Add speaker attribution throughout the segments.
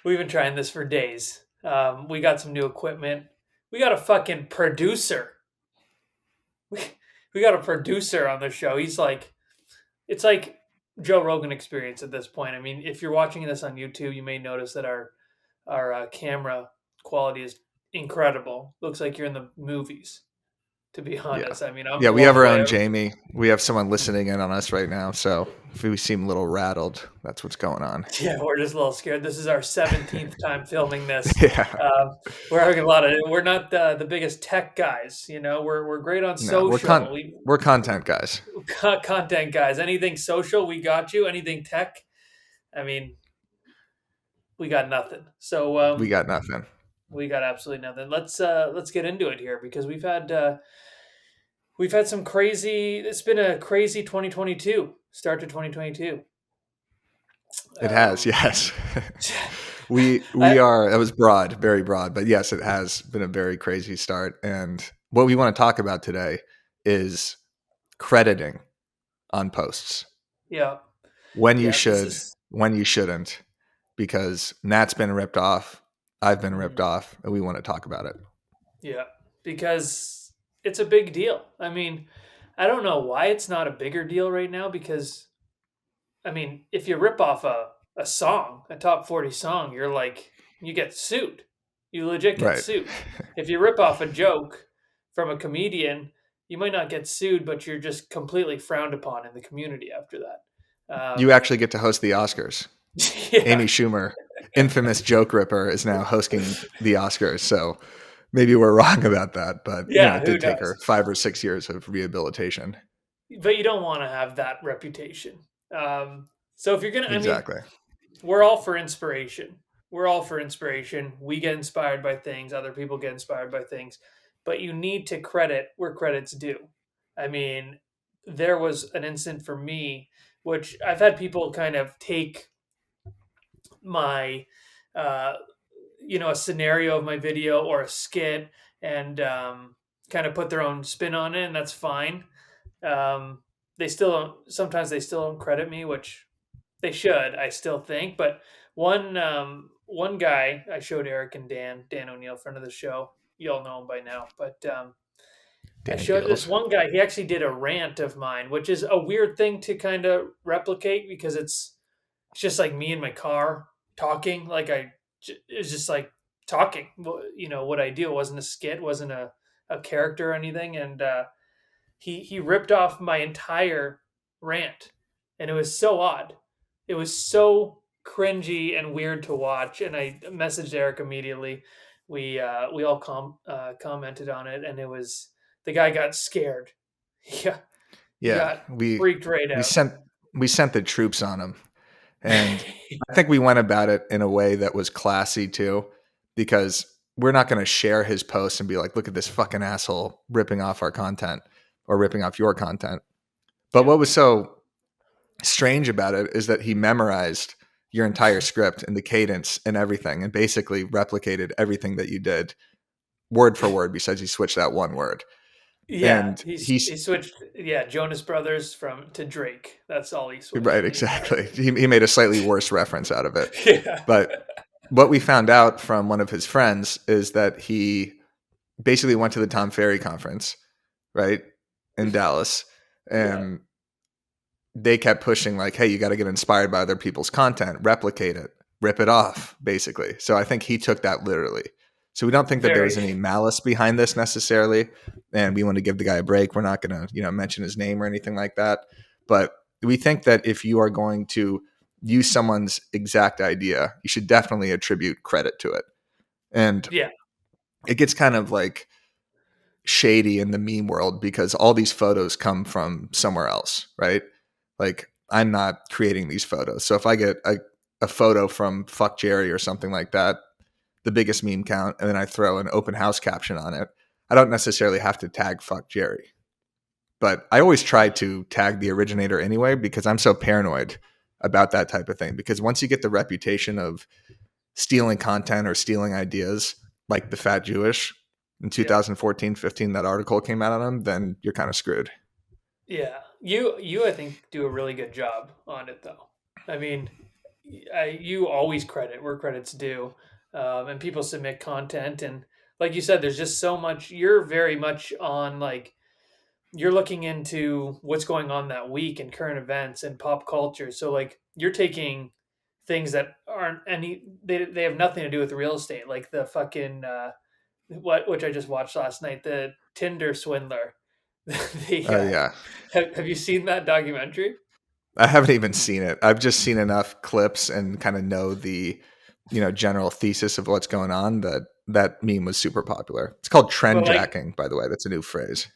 Speaker 1: We've been trying this for days. We got some new equipment. We got a fucking producer. We, we got a producer on the show. He's like, it's like Joe Rogan experience at this point. I mean, if you're watching this on YouTube, you may notice that our camera quality is incredible. Looks like you're in the movies. To be
Speaker 2: Yeah.
Speaker 1: honest, I mean, I'm
Speaker 2: Yeah, we
Speaker 1: blown
Speaker 2: have our
Speaker 1: away.
Speaker 2: own Jamie. We have someone listening in on us right now. So if we seem a little rattled, that's what's going on.
Speaker 1: Yeah, we're just a little scared. This is our 17th time filming this.
Speaker 2: Yeah.
Speaker 1: We're having a lot of. We're not the biggest tech guys, you know. We're great on
Speaker 2: No,
Speaker 1: social. We
Speaker 2: we're content guys.
Speaker 1: content guys. Anything social, we got you. Anything tech, I mean, we got nothing. So
Speaker 2: We got nothing.
Speaker 1: we got absolutely nothing. Let's get into it here because we've had some crazy. It's been a crazy 2022 start to 2022.
Speaker 2: It has,
Speaker 1: Um,
Speaker 2: yes. We
Speaker 1: I,
Speaker 2: are, it was broad, very broad, but yes, it has been a very crazy start. And what we want to talk about today is crediting on posts.
Speaker 1: yeah,
Speaker 2: When you
Speaker 1: yeah. This
Speaker 2: should,
Speaker 1: is.
Speaker 2: when you shouldn't, because Nat's been ripped off, I've been ripped
Speaker 1: Mhm.
Speaker 2: off, and we want to talk about it.
Speaker 1: Yeah, because it's a big deal. I mean, I don't know why it's not a bigger deal right now because I mean, if you rip off a song, a top 40 song, you're like you get sued. You legit get
Speaker 2: Right.
Speaker 1: sued. If you rip off a joke from a comedian, you might not get sued, but you're just completely frowned upon in the community after that.
Speaker 2: You actually get to host the Oscars.
Speaker 1: Yeah.
Speaker 2: Amy Schumer, infamous joke ripper, is now hosting the Oscars. So maybe we're wrong about that, but
Speaker 1: Yeah,
Speaker 2: it
Speaker 1: who
Speaker 2: did take her
Speaker 1: knows?
Speaker 2: 5 or 6 years of rehabilitation.
Speaker 1: But you don't want to have that reputation. So if you're gonna, I mean,
Speaker 2: Exactly.
Speaker 1: we're all for inspiration. We're all for inspiration. We get inspired by things. Other people get inspired by things. But you need to credit where credit's due. I mean, there was an instant for me, which I've had people kind of take my, uh, a scenario of my video or a skit and kind of put their own spin on it, and that's fine. Um, they still don't. Sometimes they still don't credit me, which they should, I still think. But one guy I showed Eric and Dan O'Neill, friend of the show. You all know him by now. But I
Speaker 2: Danny
Speaker 1: showed this
Speaker 2: Gills.
Speaker 1: one guy. He actually did a rant of mine, which is a weird thing to kind of replicate because it's just like me in my car talking. It's just like talking. What I do. It wasn't a skit, wasn't a character or anything. And he ripped off my entire rant, and it was so odd. It was so cringy and weird to watch. And I messaged Eric immediately. We all commented on it, and it was the guy got scared. Yeah, he
Speaker 2: Yeah,
Speaker 1: got freaked right
Speaker 2: we
Speaker 1: out.
Speaker 2: sent we sent the troops on him, and I think we went about it in a way that was classy too, because we're not going to share his post and be like, "Look at this fucking asshole ripping off our content or ripping off your content." But
Speaker 1: Yeah,
Speaker 2: what was so strange about it is that he memorized your entire script and the cadence and everything, and basically replicated everything that you did word for word, besides he switched that one word.
Speaker 1: yeah.
Speaker 2: And
Speaker 1: He switched. Yeah, Jonas Brothers from to Drake. That's all he switched.
Speaker 2: right,
Speaker 1: The entire.
Speaker 2: exactly. He made a slightly worse reference out of it.
Speaker 1: Yeah.
Speaker 2: But what we found out from one of his friends is that he basically went to the Tom Ferry conference, right, in Dallas,
Speaker 1: Yeah.
Speaker 2: and they kept pushing like, "Hey, you got to get inspired by other people's content, replicate it, rip it off," basically. So I think he took that literally. So we don't think that there
Speaker 1: Very.
Speaker 2: was any malice behind this necessarily, and we want to give the guy a break. We're not going to, mention his name or anything like that. But we think that if you are going to use someone's exact idea, you should definitely attribute credit to it. And
Speaker 1: Yeah.
Speaker 2: it gets kind of like shady in the meme world because all these photos come from somewhere else, right? Like I'm not creating these photos. So if I get a photo from Fuck Jerry or something like that, the biggest meme count, and then I throw an open house caption on it, I don't necessarily have to tag Fuck Jerry. But I always try to tag the originator anyway because I'm so paranoid about that type of thing. Because once you get the reputation of stealing content or stealing ideas, like the Fat Jewish in
Speaker 1: Yeah.
Speaker 2: 2014-15, that article came out on him, then you're kind of screwed.
Speaker 1: Yeah. You I think do a really good job on it though. I mean, you always credit where credit's due, and people submit content, and like you said, there's just so much. You're very much on like you're looking into what's going on that week and current events and pop culture. So like you're taking things that aren't any they have nothing to do with real estate, like the fucking what which I just watched last night, the Tinder swindler. the
Speaker 2: Yeah.
Speaker 1: have you seen that documentary?
Speaker 2: I haven't even seen it. I've just seen enough clips and kind of know the, general thesis of what's going on. That meme was super popular. It's called
Speaker 1: But
Speaker 2: trend
Speaker 1: like
Speaker 2: jacking, by the way. That's a new phrase.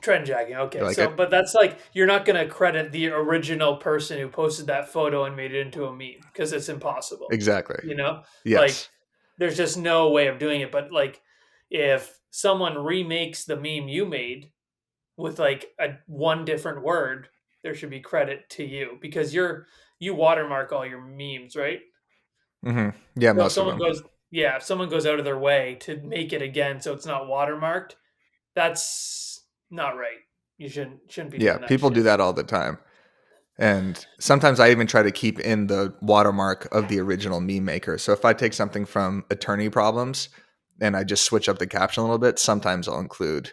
Speaker 1: trend jacking.
Speaker 2: You
Speaker 1: Okay.
Speaker 2: like
Speaker 1: So,
Speaker 2: it?
Speaker 1: but that's like, you're not going to credit the original person who posted that photo and made it into a meme because it's impossible.
Speaker 2: Exactly.
Speaker 1: You know, like
Speaker 2: Yes.
Speaker 1: there's just no way of doing it. But like, if someone remakes the meme you made with like a one different word, there should be credit to you because you watermark all your memes, right?
Speaker 2: Yeah,
Speaker 1: So if
Speaker 2: most of
Speaker 1: someone
Speaker 2: them.
Speaker 1: goes, yeah, if someone goes out of their way to make it again so it's not watermarked, that's not right. You shouldn't be
Speaker 2: Yeah,
Speaker 1: doing that
Speaker 2: people
Speaker 1: shit.
Speaker 2: do that all the time. And sometimes I even try to keep in the watermark of the original meme maker. So if I take something from Attorney Problems and I just switch up the caption a little bit, sometimes I'll include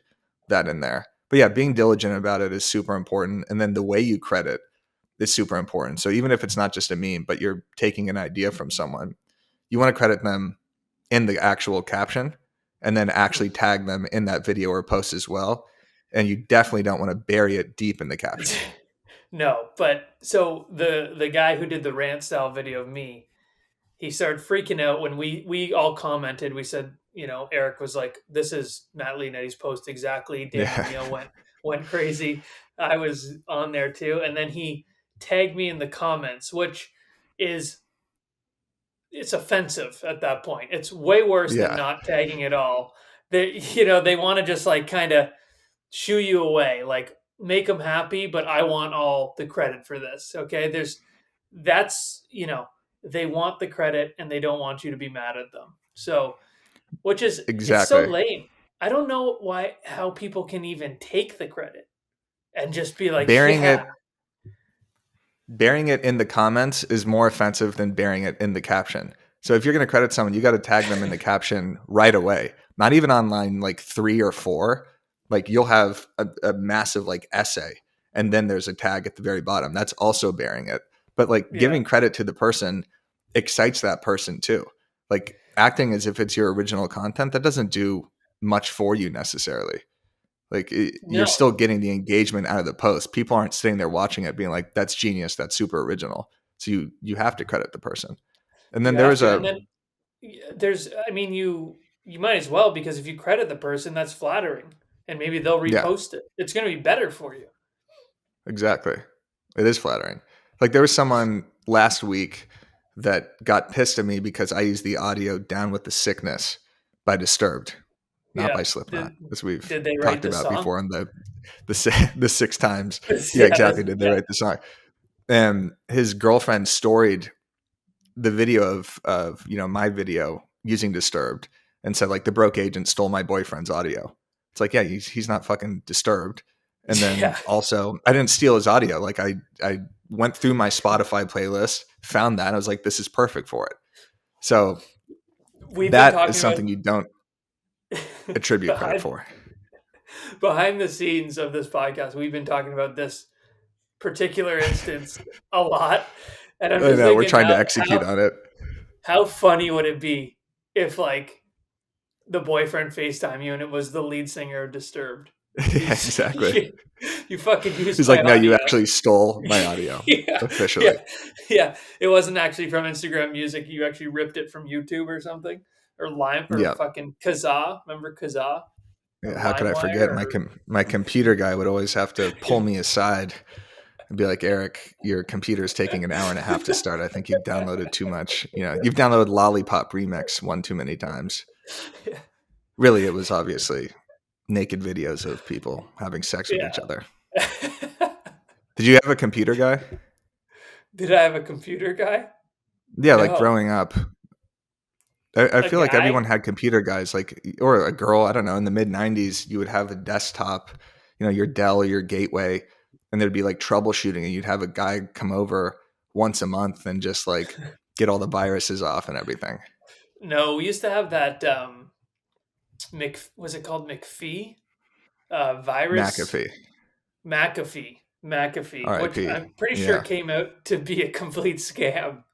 Speaker 2: that in there. But yeah, being diligent about it is super important. And then the way you credit is super important. So even if it's not just a meme, but you're taking an idea from someone, you want to credit them in the actual caption and then actually tag them in that video or post as well. And you definitely don't want to bury it deep in the caption.
Speaker 1: No, but so the guy who did the rant style video of me, he started freaking out when we all commented. We said, Eric was like, "This is Matt Leonetti's post exactly." Dan
Speaker 2: Yeah.
Speaker 1: McNeil went crazy. I was on there too, and then he tagged me in the comments, which is it's offensive at that point. It's way worse than
Speaker 2: Yeah.
Speaker 1: not tagging at all. They want to just like kind of shoo you away, like make them happy, but I want all the credit for this. Okay, that's they want the credit and they don't want you to be mad at them. So, which is it's so
Speaker 2: Exactly.
Speaker 1: lame. I don't know why how people can even take the credit and just be like,
Speaker 2: Burying
Speaker 1: yeah,
Speaker 2: it burying it in the comments is more offensive than burying it in the caption. So if you're going to credit someone, you got to tag them in the caption right away. Not even on line like 3 or 4. Like you'll have a massive like essay and then there's a tag at the very bottom. That's also burying it. But like
Speaker 1: yeah,
Speaker 2: giving credit to the person excites that person too. Like acting as if it's your original content, that doesn't do much for you necessarily. Like you're
Speaker 1: no,
Speaker 2: still getting the engagement out of the post. People aren't sitting there watching it being like, "That's genius. That's super original." So you have to credit the person. And then
Speaker 1: you
Speaker 2: there
Speaker 1: have
Speaker 2: was
Speaker 1: to, and
Speaker 2: a
Speaker 1: then there's, I mean, you might as well because if you credit the person, that's flattering, and maybe they'll
Speaker 2: yeah,
Speaker 1: repost it. It's going to be better for you.
Speaker 2: exactly. It is flattering. Like there was someone last week that got pissed at me because I used the audio "Down with the Sickness" by Disturbed, not
Speaker 1: Yeah.
Speaker 2: by Slipknot, as we've
Speaker 1: Did they write
Speaker 2: talked
Speaker 1: the
Speaker 2: about
Speaker 1: song?
Speaker 2: before on the 6 times. Yeah,
Speaker 1: Yeah,
Speaker 2: exactly. Did they
Speaker 1: yeah,
Speaker 2: write the song? And his girlfriend storied the video of my video using Disturbed and said like the broke agent stole my boyfriend's audio. It's like, yeah, he's not fucking Disturbed. And then
Speaker 1: yeah.
Speaker 2: also I didn't steal his audio. Like I went through my Spotify playlist, found that, I was like, this is perfect for it. So
Speaker 1: We've been
Speaker 2: that is
Speaker 1: talking about
Speaker 2: something you don't attribute credit
Speaker 1: behind
Speaker 2: for.
Speaker 1: behind the scenes of this podcast. We've been talking about this particular instance a lot, and I'm
Speaker 2: I
Speaker 1: just
Speaker 2: know we're
Speaker 1: thinking
Speaker 2: trying to execute on it.
Speaker 1: how funny would it be if like the boyfriend FaceTime you and it was the lead singer of Disturbed.
Speaker 2: Yeah, exactly.
Speaker 1: You, you fucking used
Speaker 2: He's
Speaker 1: my
Speaker 2: like, no, you
Speaker 1: audio.
Speaker 2: actually stole my audio
Speaker 1: Yeah,
Speaker 2: officially.
Speaker 1: yeah, yeah. It wasn't actually from Instagram Music. You actually ripped it from YouTube or something, or Lime, or
Speaker 2: Yeah.
Speaker 1: fucking Kazaa. Remember Kazaa or
Speaker 2: Yeah, how could I
Speaker 1: LimeWire?
Speaker 2: forget?
Speaker 1: Or
Speaker 2: My computer guy would always have to pull me aside and be like, "Eric, your computer is taking an hour and a half to start. I think you've downloaded too much. You've downloaded Lollipop Remix one too many times." Really, it was obviously naked videos of people having sex with each
Speaker 1: yeah.
Speaker 2: other. Did you have a computer guy?
Speaker 1: Did I have a computer guy?
Speaker 2: Yeah, like
Speaker 1: No,
Speaker 2: growing up, I
Speaker 1: a
Speaker 2: feel like
Speaker 1: guy.
Speaker 2: everyone had computer guys, like or a girl. I don't know. In the mid '90s, you would have a desktop, your Dell or your Gateway, and there'd be like troubleshooting, and you'd have a guy come over once a month and just like get all the viruses off and everything.
Speaker 1: No, we used to have that was it called McPhee? Virus
Speaker 2: McAfee,
Speaker 1: McAfee, which
Speaker 2: R.I.P.
Speaker 1: I'm pretty sure
Speaker 2: Yeah,
Speaker 1: came out to be a complete scam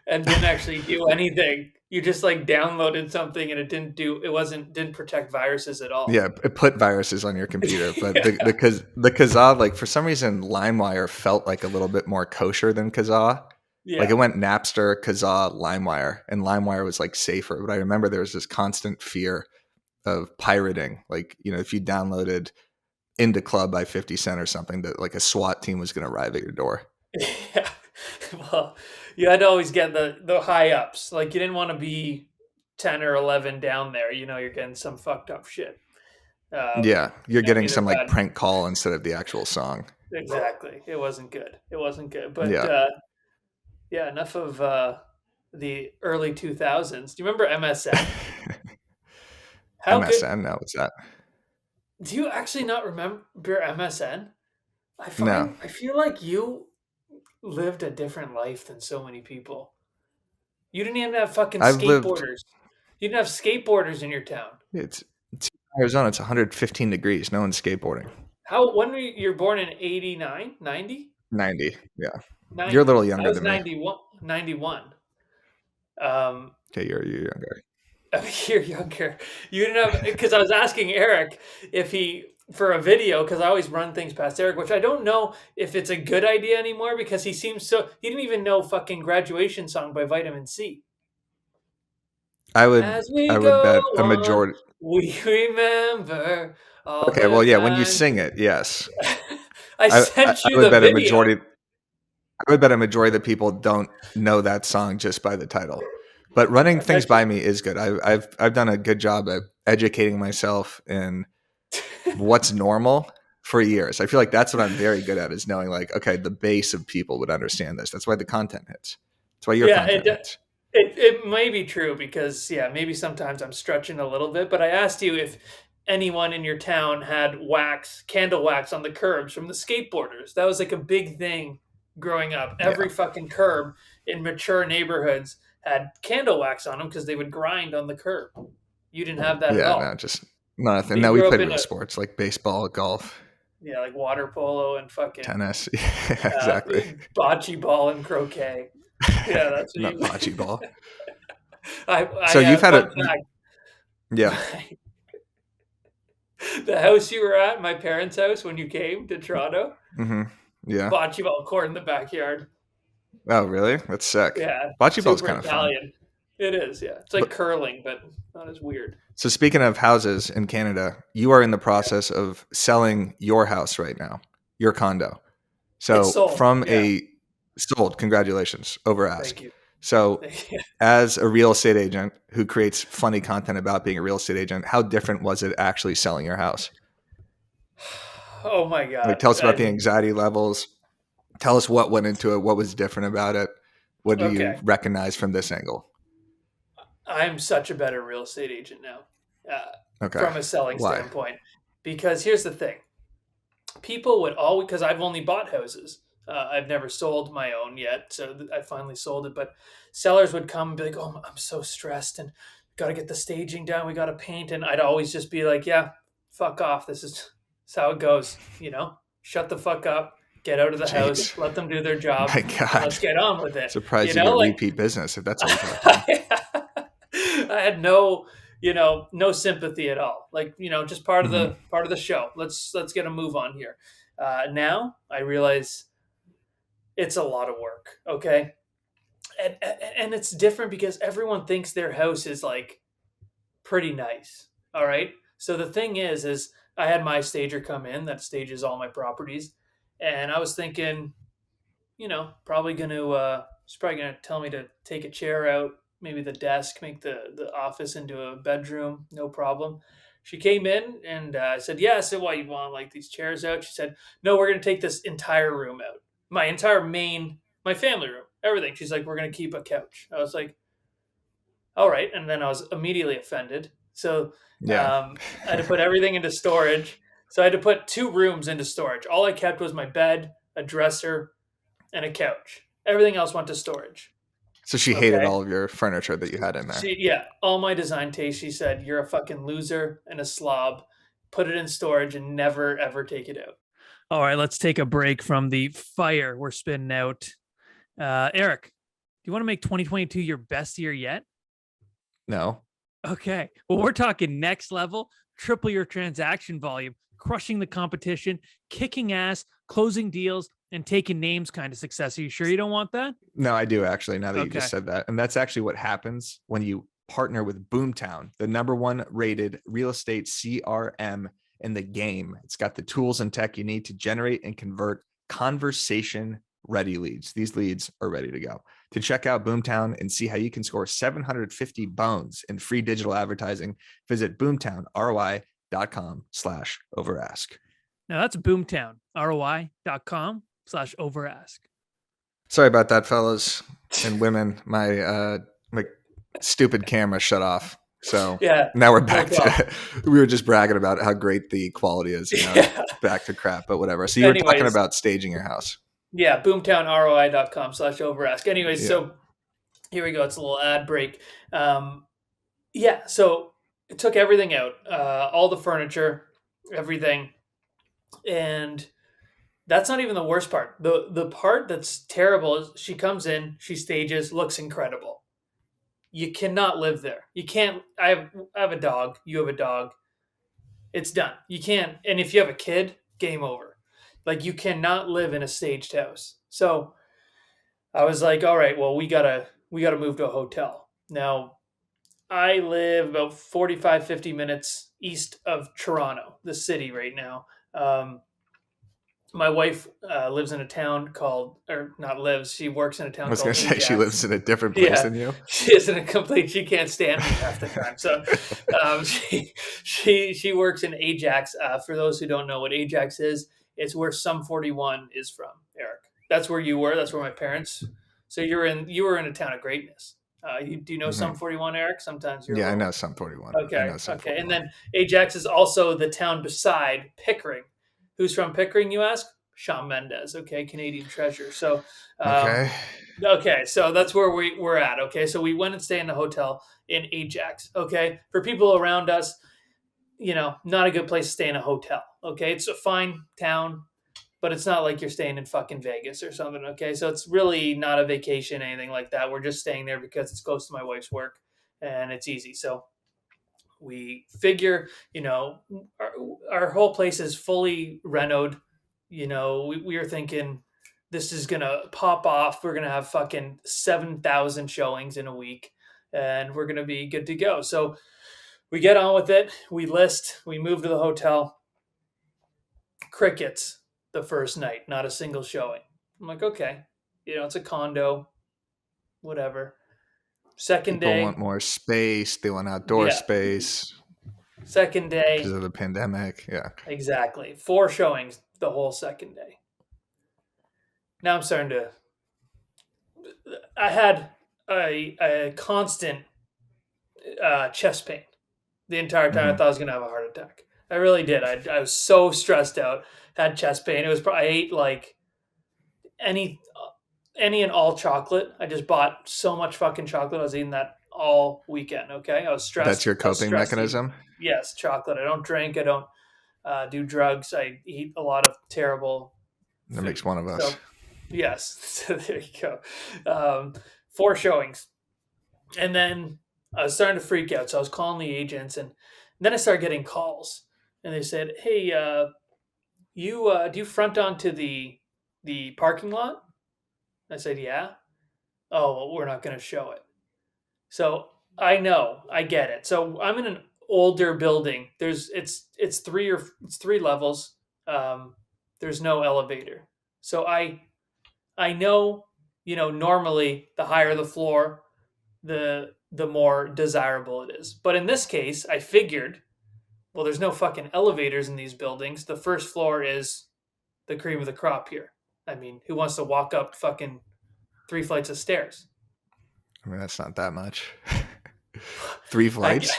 Speaker 1: and didn't actually do anything. You just like downloaded something and it didn't protect viruses at all.
Speaker 2: yeah. It put viruses on your computer, but
Speaker 1: Yeah.
Speaker 2: the Kazaa, like for some reason, LimeWire felt like a little bit more kosher than Kazaa. Like it
Speaker 1: Yeah.
Speaker 2: went Napster, Kazaa, LimeWire, and LimeWire was like safer. But I remember there was this constant fear of pirating. Like, you know, if you downloaded Into Club by 50 Cent or something, that like a SWAT team was going to arrive at your door.
Speaker 1: Yeah. Well, you had to always get the high ups. Like you didn't want to be 10 or 11 down there. You know, you're getting some fucked up shit.
Speaker 2: Yeah, you're getting
Speaker 1: Either
Speaker 2: some like
Speaker 1: bad.
Speaker 2: prank call instead of the actual song.
Speaker 1: Exactly. It wasn't good. It wasn't good. But
Speaker 2: Yeah.
Speaker 1: yeah, enough of the early 2000s. Do you remember MSN? How good
Speaker 2: MSN, no, what's that?
Speaker 1: do you actually not remember MSN?
Speaker 2: No,
Speaker 1: I feel like you lived a different life than so many people. You didn't even have fucking
Speaker 2: I've lived.
Speaker 1: skateboarders. You didn't have skateboarders in your town.
Speaker 2: It's Arizona. It's 115 degrees. No one's skateboarding.
Speaker 1: How when were you were born in 89, 90,
Speaker 2: 90. Yeah, you're a
Speaker 1: 90?
Speaker 2: little
Speaker 1: I
Speaker 2: younger
Speaker 1: was
Speaker 2: than me.
Speaker 1: 91, 91. Um
Speaker 2: Okay, you're younger.
Speaker 1: a year younger. You didn't have because I was asking Eric if he for a video because I always run things past Eric, which I don't know if it's a good idea anymore because he didn't even know fucking graduation song by Vitamin C.
Speaker 2: I would
Speaker 1: As we
Speaker 2: I would
Speaker 1: go
Speaker 2: bet a
Speaker 1: on,
Speaker 2: majority.
Speaker 1: we remember all
Speaker 2: Okay,
Speaker 1: the
Speaker 2: well, yeah, when you
Speaker 1: times.
Speaker 2: sing it, yes,
Speaker 1: I
Speaker 2: I
Speaker 1: sent you
Speaker 2: would
Speaker 1: the
Speaker 2: bet a
Speaker 1: video.
Speaker 2: majority. I would bet a majority of the people don't know that song just by the title. But running
Speaker 1: I
Speaker 2: things
Speaker 1: bet
Speaker 2: by me is good. I've done a good job at educating myself in
Speaker 1: you.
Speaker 2: what's normal for years. I feel like that's what I'm very good at is knowing like, okay, the base of people would understand this. That's why the content hits. That's why your
Speaker 1: Yeah,
Speaker 2: content hits.
Speaker 1: it may be true because yeah, maybe sometimes I'm stretching a little bit. But I asked you if anyone in your town had candle wax on the curbs from the skateboarders. That was like a big thing growing up.
Speaker 2: Yeah.
Speaker 1: Every fucking curb in mature neighborhoods had candle wax on them because they would grind on the curb. You didn't have that at
Speaker 2: Yeah, no,
Speaker 1: all.
Speaker 2: just nothing.
Speaker 1: But you
Speaker 2: No, we
Speaker 1: grew up
Speaker 2: played
Speaker 1: in
Speaker 2: real
Speaker 1: a
Speaker 2: sports like baseball, golf,
Speaker 1: yeah, like water polo and fucking
Speaker 2: tennis. Yeah, exactly.
Speaker 1: bocce ball and croquet. Yeah, that's what
Speaker 2: Not
Speaker 1: you.
Speaker 2: bocce ball.
Speaker 1: I
Speaker 2: So you've had
Speaker 1: fun
Speaker 2: a yeah.
Speaker 1: fact. The house you were at, my parents' house, when you came to Toronto,
Speaker 2: Hmm. Yeah.
Speaker 1: bocce ball court in the backyard.
Speaker 2: Oh, really? That's sick.
Speaker 1: Yeah,
Speaker 2: Bocce ball's
Speaker 1: super
Speaker 2: kind of fun.
Speaker 1: Italian. It is, yeah. It's like
Speaker 2: But
Speaker 1: curling, but not as weird.
Speaker 2: so speaking of houses in Canada, you are in the
Speaker 1: Yeah.
Speaker 2: process of selling your house right now, your condo.
Speaker 1: It's
Speaker 2: So
Speaker 1: sold.
Speaker 2: from
Speaker 1: Yeah.
Speaker 2: a sold, congratulations, over ask.
Speaker 1: Thank you.
Speaker 2: So
Speaker 1: Thank you.
Speaker 2: as a real estate agent who creates funny content about being a real estate agent, how different was it actually selling your house?
Speaker 1: Oh my
Speaker 2: Like
Speaker 1: God.
Speaker 2: tell us about the anxiety levels. Tell us what went into it, what was different about it. What do you
Speaker 1: Okay.
Speaker 2: recognize from this angle?
Speaker 1: I'm such a better real estate agent now uh,
Speaker 2: Okay.
Speaker 1: from a selling
Speaker 2: Why?
Speaker 1: standpoint. Because here's the thing people would always, because I've only bought houses. I've never sold my own yet, so I finally sold it. But sellers would come and be like, "Oh, I'm so stressed, and got to get the staging done. We got to paint." And I'd always just be like, "Yeah, fuck off. This is how it goes. You know, shut the fuck up, get out of the house,
Speaker 2: Jeez.
Speaker 1: let them do their job,
Speaker 2: My
Speaker 1: and
Speaker 2: God.
Speaker 1: let's get on with it." You
Speaker 2: Surprised you
Speaker 1: know,
Speaker 2: get
Speaker 1: like
Speaker 2: repeat business if that's all you talk to them.
Speaker 1: I had no, no sympathy at all. Like, just
Speaker 2: Hmm.
Speaker 1: part of the show. Let's get a move on here. Now I realize it's a lot of work. Okay, and it's different because everyone thinks their house is like pretty nice. All right. So the thing is I had my stager come in that stages all my properties, and I was thinking probably she's probably gonna tell me to take a chair out, maybe the desk, make the office into a bedroom, no problem. She came in and I said, "Yeah." I said, "Why you want like these chairs out?" She said, "No, we're gonna take this entire room out, my family room, everything." She's like, "We're gonna keep a couch." I was like, "All right," and then I was immediately offended. So
Speaker 2: Yeah.
Speaker 1: I had to put everything into storage. So I had to put two rooms into storage. All I kept was my bed, a dresser, and a couch. Everything else went to storage.
Speaker 2: So she hated
Speaker 1: Okay.
Speaker 2: all of your furniture that you had in there.
Speaker 1: Yeah, all my design taste. She said, "You're a fucking loser and a slob. Put it in storage and never ever take it out." All right, let's take a break from the fire we're spinning out. Eric, do you want to make 2022 your best year yet?
Speaker 2: No.
Speaker 1: Okay. Well, we're talking next level, triple your transaction volume, crushing the competition, kicking ass, closing deals, and taking names kind of success. Are you sure you don't want that?
Speaker 2: No, I do actually, now that you just
Speaker 1: Okay.
Speaker 2: said that. And that's actually what happens when you partner with Boomtown, the #1 rated real estate CRM in the game. It's got the tools and tech you need to generate and convert conversation ready leads. These leads are ready to go. To check out Boomtown and see how you can score 750 bones in free digital advertising, visit boomtownroi.com/overask.
Speaker 1: Now that's boomtownroi.com/overask.
Speaker 2: Sorry about that, fellas and women. My stupid camera shut off. So
Speaker 1: Yeah,
Speaker 2: now we're
Speaker 1: no
Speaker 2: back
Speaker 1: problem.
Speaker 2: to we were just bragging about how great the quality is, and now
Speaker 1: Yeah.
Speaker 2: it's back to crap, but whatever. So you were talking
Speaker 1: Anyways,
Speaker 2: about staging your house.
Speaker 1: yeah, boomtownroi.com/overask. Anyways,
Speaker 2: Yeah.
Speaker 1: so here we go. It's a little ad break. Yeah, so it took everything out, all the furniture, everything, and that's not even the worst part. The part that's terrible is she comes in, she stages, looks incredible. You cannot live there. You can't. I have a dog. You have a dog. It's done. You can't. And if you have a kid, game over. Like you cannot live in a staged house. So I was like, all right, well, we gotta move to a hotel. Now I live about 45, 50 minutes east of Toronto, the city right now. My wife lives in a town called, or not lives, she works in a
Speaker 2: I
Speaker 1: town
Speaker 2: was
Speaker 1: called
Speaker 2: gonna say she
Speaker 1: Ajax.
Speaker 2: lives in a different place
Speaker 1: Yeah,
Speaker 2: than you.
Speaker 1: she isn't a complete. She can't stand me half the time. So she works in Ajax. For those who don't know what Ajax is, it's where Sum 41 is from. Eric, that's where you were. That's where my parents. So you were in a town of greatness. Do you know Sum
Speaker 2: Hmm.
Speaker 1: 41, Eric? Sometimes you're a
Speaker 2: Yeah, I know
Speaker 1: little.
Speaker 2: some 41. I
Speaker 1: Okay,
Speaker 2: know some
Speaker 1: okay. And
Speaker 2: 41.
Speaker 1: then Ajax is also the town beside Pickering. Who's from Pickering, you ask? Shawn Mendes, okay, Canadian treasure. So, um,
Speaker 2: Okay.
Speaker 1: okay, so that's where we're at. Okay, so we went and stayed in a hotel in Ajax. Okay, for people around us, not a good place to stay in a hotel. Okay, it's a fine town, but it's not like you're staying in fucking Vegas or something. Okay, so it's really not a vacation, anything like that. We're just staying there because it's close to my wife's work and it's easy. So we figure, our, our whole place is fully renoed. We were thinking this is gonna pop off. We're gonna have fucking 7,000 showings in a week, and we're gonna be good to go. So we get on with it. We list. We move to the hotel. Crickets the first night. Not a single showing. I'm like, okay, it's a condo, whatever. Second
Speaker 2: People
Speaker 1: day,
Speaker 2: want more space. They want outdoor
Speaker 1: yeah.
Speaker 2: space
Speaker 1: Second
Speaker 2: because
Speaker 1: day,
Speaker 2: of the pandemic. Yeah.
Speaker 1: exactly. 4 showings the whole second day. Now I'm starting to. I had a constant chest pain the entire time. I
Speaker 2: Hmm.
Speaker 1: thought I was gonna have a heart attack. I really did. I was so stressed out. Had chest pain. It was. I ate like any any and all chocolate. I just bought so much fucking chocolate. I was eating that all weekend. Okay, I was
Speaker 2: That's
Speaker 1: stressed.
Speaker 2: your
Speaker 1: I was
Speaker 2: coping
Speaker 1: stressed eating.
Speaker 2: mechanism.
Speaker 1: Yes, chocolate. I don't drink. I don't do drugs. I eat a lot of terrible
Speaker 2: That makes
Speaker 1: food.
Speaker 2: one of us.
Speaker 1: So yes, so there you go. 4 showings, and then I was starting to freak out. So I was calling the agents, and then I started getting calls, and they said, "Hey, you do you front onto the parking lot?" I said, "Yeah." "Oh, well, we're not going to show it." So I know, I get it. So I'm in an older building. It's three levels. Um, there's no elevator. So I know, normally the higher the floor, the more desirable it is. But in this case, I figured, well, there's no fucking elevators in these buildings. The first floor is the cream of the crop here. I mean, who wants to walk up fucking 3 flights of stairs?
Speaker 2: I mean, that's not that much. 3
Speaker 1: I
Speaker 2: flights.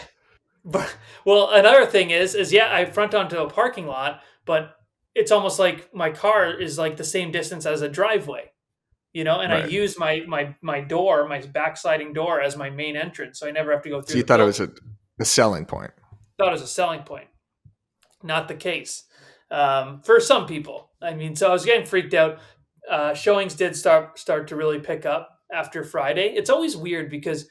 Speaker 1: but well, another thing is yeah, I front onto a parking lot, but it's almost like my car is like the same distance as a driveway. and I
Speaker 2: Right.
Speaker 1: use my door, my backsliding door, as my main entrance, so I never have to go
Speaker 2: So
Speaker 1: through
Speaker 2: you
Speaker 1: the
Speaker 2: thought it was
Speaker 1: building.
Speaker 2: a selling point.
Speaker 1: Thought it was a selling point. Not the case for some people. I mean, so I was getting freaked out. Showings did start to really pick up after Friday. It's always weird because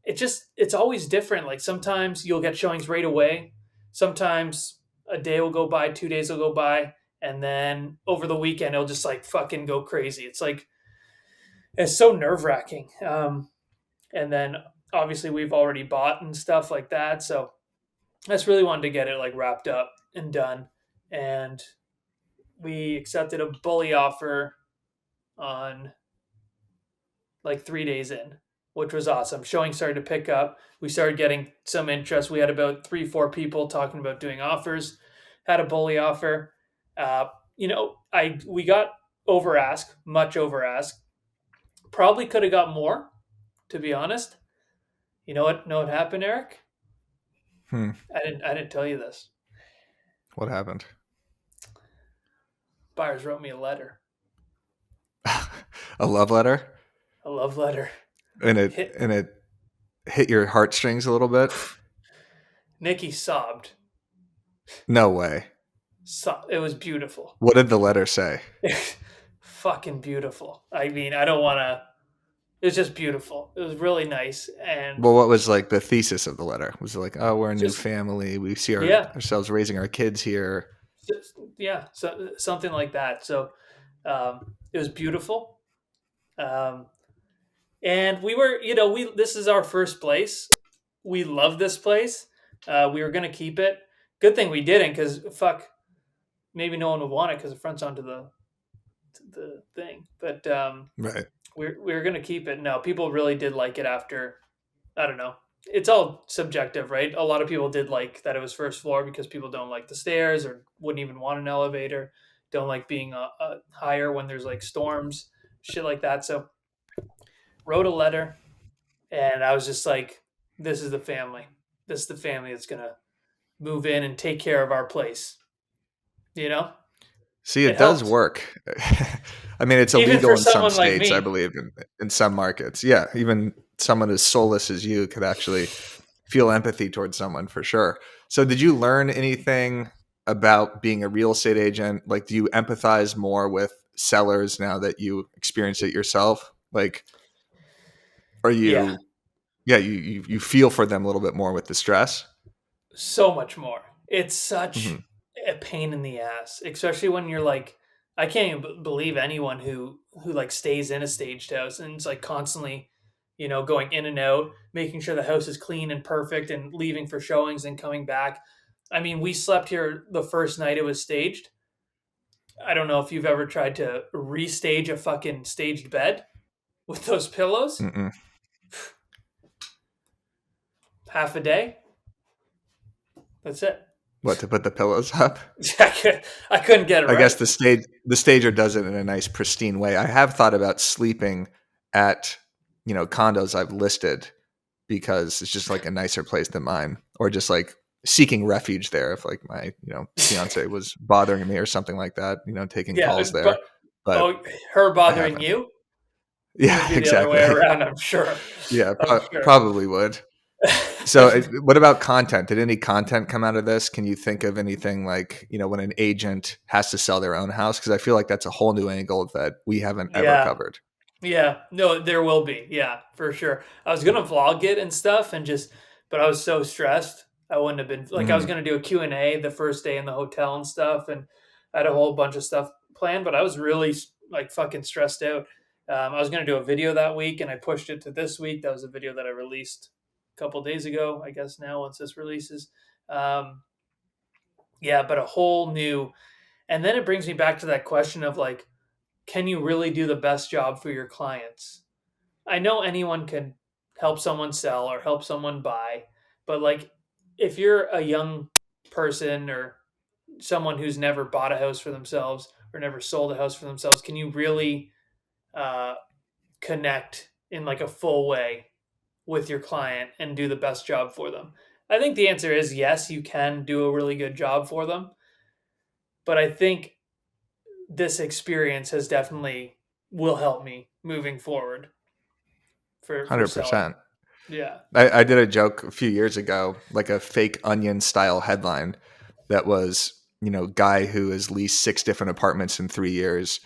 Speaker 1: it's always different. Like sometimes you'll get showings right away. Sometimes a day will go by, 2 days will go by, and then over the weekend it'll just like fucking go crazy. It's like it's so nerve wracking. And then obviously we've already bought and stuff like that, so I just really wanted to get it like wrapped up and done. And we accepted a bully offer on like 3 days in, which was awesome. Showing started to pick up. We started getting some interest. We had about 3, 4 people talking about doing offers. Had a bully offer. I we got over ask, much over ask. Probably could have got more, to be honest. You know what? Know what happened, Eric?
Speaker 2: Hmm.
Speaker 1: I didn't tell you this.
Speaker 2: What happened?
Speaker 1: Buyers wrote me a letter,
Speaker 2: A love letter,
Speaker 1: a love letter.
Speaker 2: and it
Speaker 1: Hit
Speaker 2: and it hit your heartstrings a little bit.
Speaker 1: Nikki sobbed.
Speaker 2: No way.
Speaker 1: It was beautiful.
Speaker 2: What did the letter say?
Speaker 1: Fucking beautiful. I mean, I don't want to. It was just beautiful. It was really nice, and
Speaker 2: Well, what was like the thesis of the letter? Was it like, oh, we're a new
Speaker 1: just
Speaker 2: family. We see
Speaker 1: yeah,
Speaker 2: ourselves raising our kids here.
Speaker 1: yeah, so something like that. So it was beautiful, um, and we were, we this is our first place. We love this place. We were gonna keep it. Good thing we didn't, because fuck, maybe no one would want it because the front's onto the thing. But
Speaker 2: Right.
Speaker 1: we're gonna keep it. No, people really did like it after. I don't know. It's all subjective, right? A lot of people did like that it was first floor because people don't like the stairs or wouldn't even want an elevator, don't like being higher when there's like storms, shit like that. So wrote a letter, and I was just like, "This is the family. This is the family that's gonna move in and take care of our place." You know,
Speaker 2: See,
Speaker 1: it
Speaker 2: it does
Speaker 1: helped,
Speaker 2: work. I mean, it's
Speaker 1: even for
Speaker 2: illegal in some
Speaker 1: someone like
Speaker 2: states, I
Speaker 1: me.
Speaker 2: believe, in some markets. Yeah, even someone as soulless as you could actually feel empathy towards someone for sure. So, did you learn anything about being a real estate agent? Like, do you empathize more with sellers now that you experience it yourself? Like, are
Speaker 1: Yeah,
Speaker 2: you, yeah, you feel for them a little bit more with the stress?
Speaker 1: so much more. It's
Speaker 2: Hmm.
Speaker 1: such a pain in the ass, especially when you're like, I can't even believe anyone who like stays in a staged house and it's like constantly, going in and out, making sure the house is clean and perfect, and leaving for showings and coming back. I mean, we slept here the first night it was staged. I don't know if you've ever tried to restage a fucking staged bed with those pillows.
Speaker 2: Mm-mm.
Speaker 1: Half a day. That's it.
Speaker 2: What, to put the pillows up?
Speaker 1: I couldn't get it
Speaker 2: I guess
Speaker 1: right.
Speaker 2: the stager does it in a nice pristine way. I have thought about sleeping at condos I've listed because it's just like a nicer place than mine, or just like seeking refuge there if like my fiance was bothering me or something like that. Taking
Speaker 1: Yeah,
Speaker 2: calls there,
Speaker 1: but
Speaker 2: but
Speaker 1: oh, her
Speaker 2: I
Speaker 1: bothering
Speaker 2: haven't.
Speaker 1: you? It would
Speaker 2: Yeah,
Speaker 1: be the other way
Speaker 2: exactly.
Speaker 1: around, I'm sure.
Speaker 2: Yeah,
Speaker 1: I'm sure.
Speaker 2: probably would. So, what about content? Did any content come out of this? Can you think of anything like, when an agent has to sell their own house? Because I feel like that's a whole new angle that we haven't ever
Speaker 1: Yeah.
Speaker 2: covered.
Speaker 1: Yeah. No, there will be. Yeah, for sure. I was gonna vlog it and stuff, but I was so stressed. I wouldn't have been like, I was
Speaker 2: Hmm.
Speaker 1: gonna do a Q&A the first day in the hotel and stuff, and I had a whole bunch of stuff planned, but I was really like fucking stressed out. I was gonna do a video that week, and I pushed it to this week. That was a video that I released a couple days ago, I guess now once this releases. Um, yeah, but a whole new, and then it brings me back to that question of like, can you really do the best job for your clients? I know anyone can help someone sell or help someone buy, but like, if you're a young person or someone who's never bought a house for themselves or never sold a house for themselves, can you really uh, connect in like a full way with your client and do the best job for them? I think the answer is yes, you can do a really good job for them, but I think this experience has definitely will help me moving forward for selling.
Speaker 2: 100%.
Speaker 1: Yeah.
Speaker 2: I did a joke a few years ago, like a fake Onion style headline that was, guy who has leased 6 different apartments in 3 years,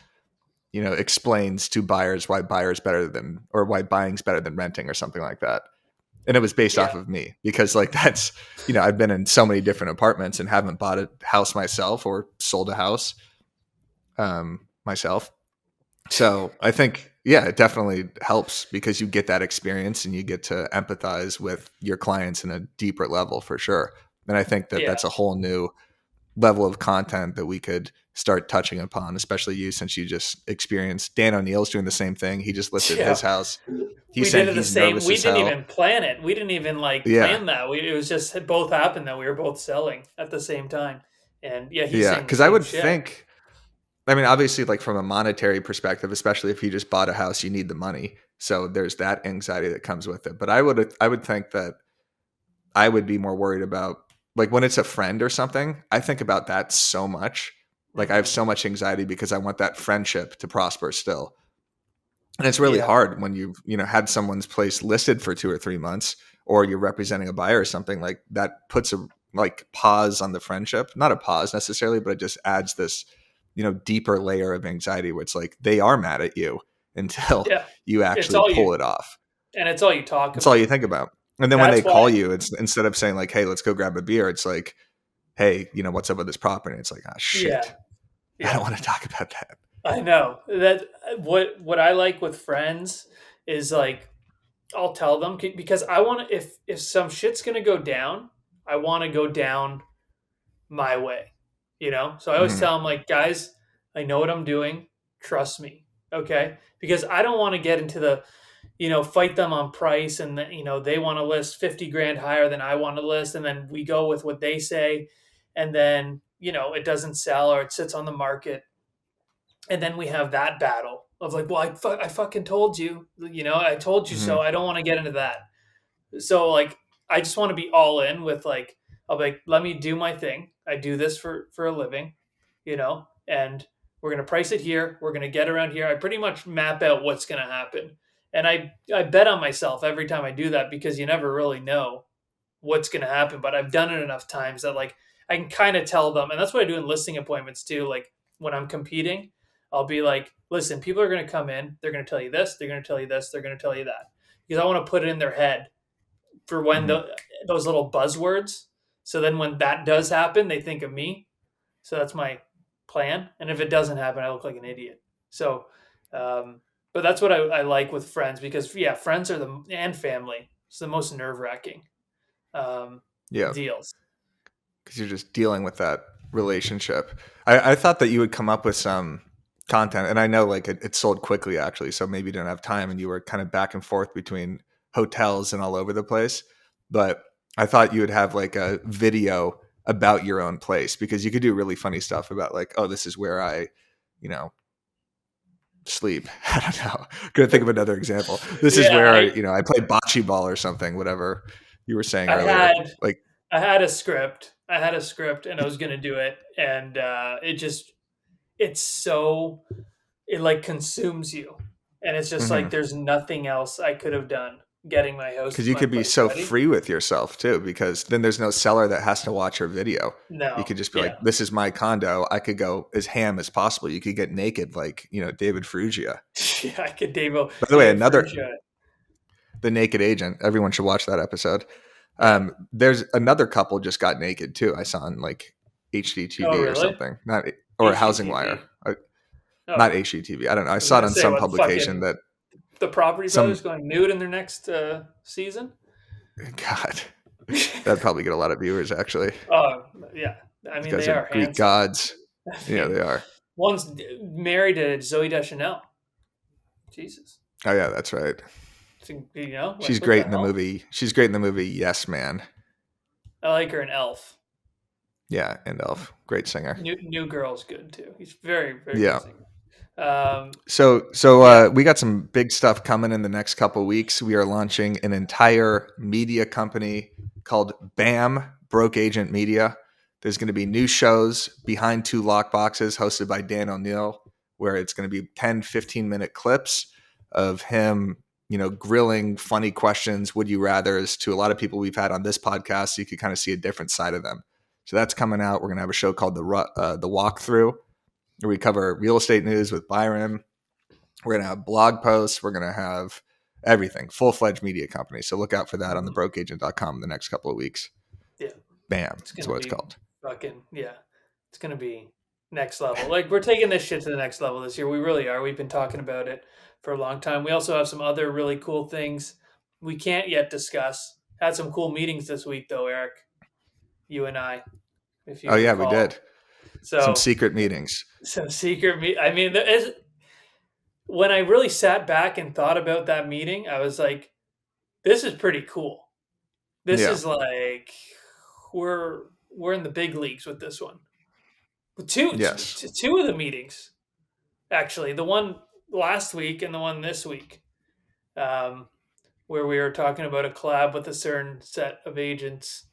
Speaker 2: explains to buyers why buyers better than, or why buying's better than renting or something like that. And it was based
Speaker 1: Yeah.
Speaker 2: off of me because like that's, I've been in so many different apartments and haven't bought a house myself or sold a house myself. So I think, yeah, it definitely helps because you get that experience and you get to empathize with your clients in a deeper level for sure. And I think that
Speaker 1: Yeah.
Speaker 2: that's a whole new level of content that we could start touching upon, especially you, since you just experienced. Dan O'Neill's doing the same thing. He just listed his
Speaker 1: Yeah.
Speaker 2: house. He's
Speaker 1: We did
Speaker 2: saying
Speaker 1: it the
Speaker 2: he's
Speaker 1: same.
Speaker 2: nervous
Speaker 1: We
Speaker 2: as
Speaker 1: didn't
Speaker 2: hell.
Speaker 1: even plan it. We didn't even like
Speaker 2: Yeah.
Speaker 1: plan that. It was just it both happened that we were both selling at the same time. And yeah, he's
Speaker 2: Yeah.
Speaker 1: saying the
Speaker 2: Cause I
Speaker 1: same
Speaker 2: would
Speaker 1: shit.
Speaker 2: think, I mean, obviously, like from a monetary perspective, especially if you just bought a house, you need the money. So there's that anxiety that comes with it. But I would think that I would be more worried about, like when it's a friend or something. I think about that so much. Like I have
Speaker 1: Hmm.
Speaker 2: so much anxiety because I want that friendship to prosper still. And it's really
Speaker 1: Yeah.
Speaker 2: hard when you've, had someone's place listed for 2 or 3 months, or you're representing a buyer or something. Like that puts a like pause on the friendship. Not a pause necessarily, but it just adds this, deeper layer of anxiety where it's like they are mad at you until
Speaker 1: Yeah.
Speaker 2: you
Speaker 1: It's
Speaker 2: actually
Speaker 1: all
Speaker 2: pull
Speaker 1: you
Speaker 2: it off.
Speaker 1: and it's all you talk
Speaker 2: That's all you
Speaker 1: about.
Speaker 2: think about. And then when they
Speaker 1: That's why
Speaker 2: call you, it's instead of saying like, "Hey, let's go grab a beer," it's like, "Hey, what's up with this property?" It's like, "Ah,
Speaker 1: yeah.
Speaker 2: shit, I don't
Speaker 1: Yeah.
Speaker 2: want to talk about that."
Speaker 1: I know. That what I like with friends is like I'll tell them because I want to if some shit's going to go down, I want to go down my way, So I always
Speaker 2: Hmm.
Speaker 1: tell them like, guys, I know what I'm doing. Trust me, okay? Because I don't want to get into the, fight them on price, and then they want to list 50 grand higher than I want to list, and then we go with what they say, and then it doesn't sell or it sits on the market, and then we have that battle of like, well, I fucking told you, I told you
Speaker 2: Hmm.
Speaker 1: so. I don't want to get into that. So like I just want to be all in with like I'll be like, let me do my thing. I do this for a living, and we're gonna price it here. We're gonna get around here. I pretty much map out what's gonna happen. And I bet on myself every time I do that because you never really know what's gonna happen. But I've done it enough times that like I can kind of tell them, and that's what I do in listing appointments too. Like when I'm competing, I'll be like, listen, people are gonna come in, they're gonna tell you this, they're gonna tell you this, they're gonna tell you that. Because I want to put it in their head for when
Speaker 2: Hmm.
Speaker 1: those little buzzwords. So then when that does happen, they think of me. So that's my plan. And if it doesn't happen, I look like an idiot. So, but that's what I like with friends because yeah, friends are and family. It's the most nerve wracking um,
Speaker 2: Yeah.
Speaker 1: deals.
Speaker 2: Because you're just dealing with that relationship. I thought that you would come up with some content, and I know like it sold quickly actually, so maybe you didn't have time, and you were kind of back and forth between hotels and all over the place. But I thought you would have like a video about your own place because you could do really funny stuff about like, oh, this is where I, you know, sleep. I don't know. Couldn't think of another example. This is
Speaker 1: Yeah,
Speaker 2: where I play bocce ball or something. Whatever you were saying
Speaker 1: I
Speaker 2: earlier,
Speaker 1: had
Speaker 2: like.
Speaker 1: I had a script. I had a script, and I was gonna do it, and it's so it like consumes you, and it's just like
Speaker 2: Mhm.
Speaker 1: there's nothing else I could have done getting
Speaker 2: Because you
Speaker 1: my
Speaker 2: could be
Speaker 1: place
Speaker 2: so
Speaker 1: ready.
Speaker 2: free with yourself too, because then there's no seller that has to watch your video. You
Speaker 1: No,
Speaker 2: could just be
Speaker 1: yeah,
Speaker 2: like, "This is my condo." I could go as ham as possible. You could get naked, like David Ferrugia.
Speaker 1: yeah, I could
Speaker 2: By the way,
Speaker 1: David
Speaker 2: another
Speaker 1: Ferrugia.
Speaker 2: the Naked Agent. Everyone should watch that episode.
Speaker 1: Yeah.
Speaker 2: There's another couple just got naked too. I saw on like
Speaker 1: Oh,
Speaker 2: HDTV or
Speaker 1: really?
Speaker 2: something, not or Housing Wire,
Speaker 1: HGTV.
Speaker 2: not
Speaker 1: Oh,
Speaker 2: HGTV. I don't know. I
Speaker 1: I was
Speaker 2: saw it
Speaker 1: gonna
Speaker 2: on
Speaker 1: say
Speaker 2: some
Speaker 1: what
Speaker 2: publication
Speaker 1: fucking
Speaker 2: that
Speaker 1: the Property Brothers
Speaker 2: some
Speaker 1: going nude in their next season.
Speaker 2: God, that'd probably get a lot of viewers actually.
Speaker 1: Oh, yeah. I
Speaker 2: These
Speaker 1: mean,
Speaker 2: guys
Speaker 1: they
Speaker 2: are
Speaker 1: are
Speaker 2: Greek
Speaker 1: handsome.
Speaker 2: gods.
Speaker 1: I
Speaker 2: Yeah,
Speaker 1: mean,
Speaker 2: they are.
Speaker 1: one's married to Zoe Deschanel. Jesus,
Speaker 2: Oh yeah, that's right.
Speaker 1: so,
Speaker 2: She's
Speaker 1: like what
Speaker 2: great
Speaker 1: the
Speaker 2: in the
Speaker 1: hell?
Speaker 2: movie. She's great in the movie Yes Man.
Speaker 1: I like her in Elf.
Speaker 2: Yeah, and Elf. Great singer.
Speaker 1: New Girl's good too. He's very very good
Speaker 2: Yeah.
Speaker 1: singer. Um,
Speaker 2: So
Speaker 1: yeah.
Speaker 2: we got some big stuff coming in the next couple weeks. We are launching an entire media company called BAM Broke Agent Media. There's going to be new shows behind two lock boxes hosted by Dan O'Neill. where it's going to be 10, 15-minute clips of him, grilling funny questions, would you rathers to a lot of people we've had on this podcast. So you could kind of see a different side of them. So that's coming out. We're going to have a show called the Walkthrough, where we cover real estate news with Byron. We're going to have blog posts. We're going to have everything, full-fledged media company. So look out for that on thebrokeagent.com in the next couple of weeks.
Speaker 1: Yeah.
Speaker 2: Bam.
Speaker 1: It's
Speaker 2: That's
Speaker 1: going to
Speaker 2: what it's
Speaker 1: be
Speaker 2: called.
Speaker 1: fucking, yeah. It's going to be next level. Like, we're taking this shit to the next level this year. We really are. We've been talking about it for a long time. We also have some other really cool things we can't yet discuss. Had some cool meetings this week, though, Eric. You and I, if you
Speaker 2: Oh, yeah, we
Speaker 1: recall.
Speaker 2: did. Some
Speaker 1: So,
Speaker 2: secret meetings.
Speaker 1: some secret I mean, when I really sat back and thought about that meeting, I was like, this is pretty cool. This
Speaker 2: Yeah.
Speaker 1: is like we're in the big leagues with this one. Two
Speaker 2: Yes.
Speaker 1: two of the meetings, actually, the one last week and the one this week, where we were talking about a collab with a certain set of agents,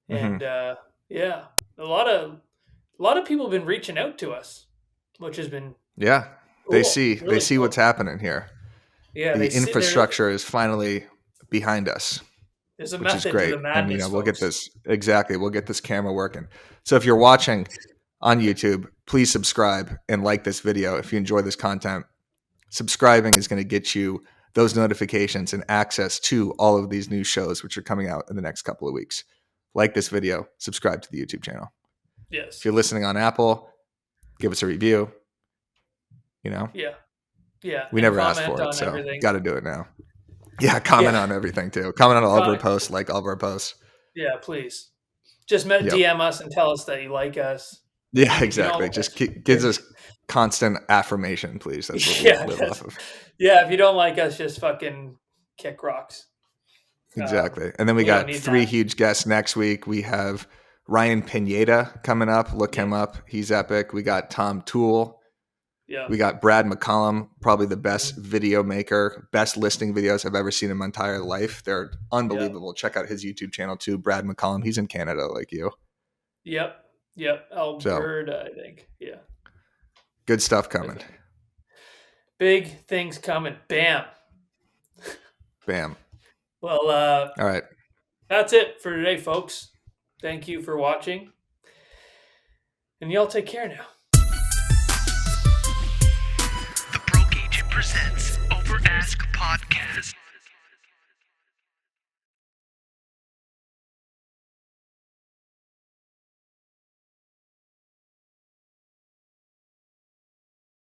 Speaker 2: Mm-hmm.
Speaker 1: and yeah, a lot of people have been reaching out to us, which has been
Speaker 2: Yeah. They
Speaker 1: cool,
Speaker 2: see
Speaker 1: really
Speaker 2: what's
Speaker 1: cool.
Speaker 2: happening here.
Speaker 1: Yeah,
Speaker 2: The
Speaker 1: they see
Speaker 2: infrastructure is finally behind us,
Speaker 1: there's a
Speaker 2: which is
Speaker 1: method to
Speaker 2: great.
Speaker 1: the
Speaker 2: And,
Speaker 1: madness,
Speaker 2: we'll get
Speaker 1: folks.
Speaker 2: this we'll get this camera working. So if you're watching on YouTube, please subscribe and like this video. If you enjoy this content, subscribing is going to get you those notifications and access to all of these new shows, which are coming out in the next couple of weeks. Like this video, subscribe to the YouTube channel. If
Speaker 1: Yes.
Speaker 2: you're listening on Apple, give us a review.
Speaker 1: Yeah. Yeah.
Speaker 2: We
Speaker 1: And
Speaker 2: never asked
Speaker 1: comment
Speaker 2: for it,
Speaker 1: on
Speaker 2: so
Speaker 1: everything.
Speaker 2: got to do it now. Yeah, comment
Speaker 1: Yeah.
Speaker 2: on everything too. Comment on all of our
Speaker 1: Comment.
Speaker 2: posts, like all of our posts.
Speaker 1: Yeah, please. Just
Speaker 2: Yep.
Speaker 1: DM us and tell us that you like us.
Speaker 2: Yeah,
Speaker 1: If you don't
Speaker 2: exactly.
Speaker 1: like
Speaker 2: Just
Speaker 1: us,
Speaker 2: gives us constant affirmation, please. That's what we
Speaker 1: yeah,
Speaker 2: live off of.
Speaker 1: yeah. If you don't like us, just fucking kick rocks.
Speaker 2: Exactly. And then we
Speaker 1: We don't
Speaker 2: got
Speaker 1: need
Speaker 2: 3
Speaker 1: that.
Speaker 2: huge guests next week. We have Ryan Pineda coming up. Look
Speaker 1: Yeah.
Speaker 2: him up. He's epic. We got Tom Toole.
Speaker 1: Yeah.
Speaker 2: We got Brad McCollum, probably the best video maker, best listing videos I've ever seen in my entire life. They're
Speaker 1: Yeah.
Speaker 2: unbelievable. Check out his YouTube channel too, Brad McCollum. He's in Canada like you.
Speaker 1: Yep. Yep.
Speaker 2: So
Speaker 1: Alberta, I think. Yeah.
Speaker 2: good stuff coming.
Speaker 1: Big things coming. Bam.
Speaker 2: Bam.
Speaker 1: Well,
Speaker 2: All right.
Speaker 1: that's it for today, folks. Thank you for watching. And y'all take care now.
Speaker 3: The Broke Agent presents Over Ask Podcast.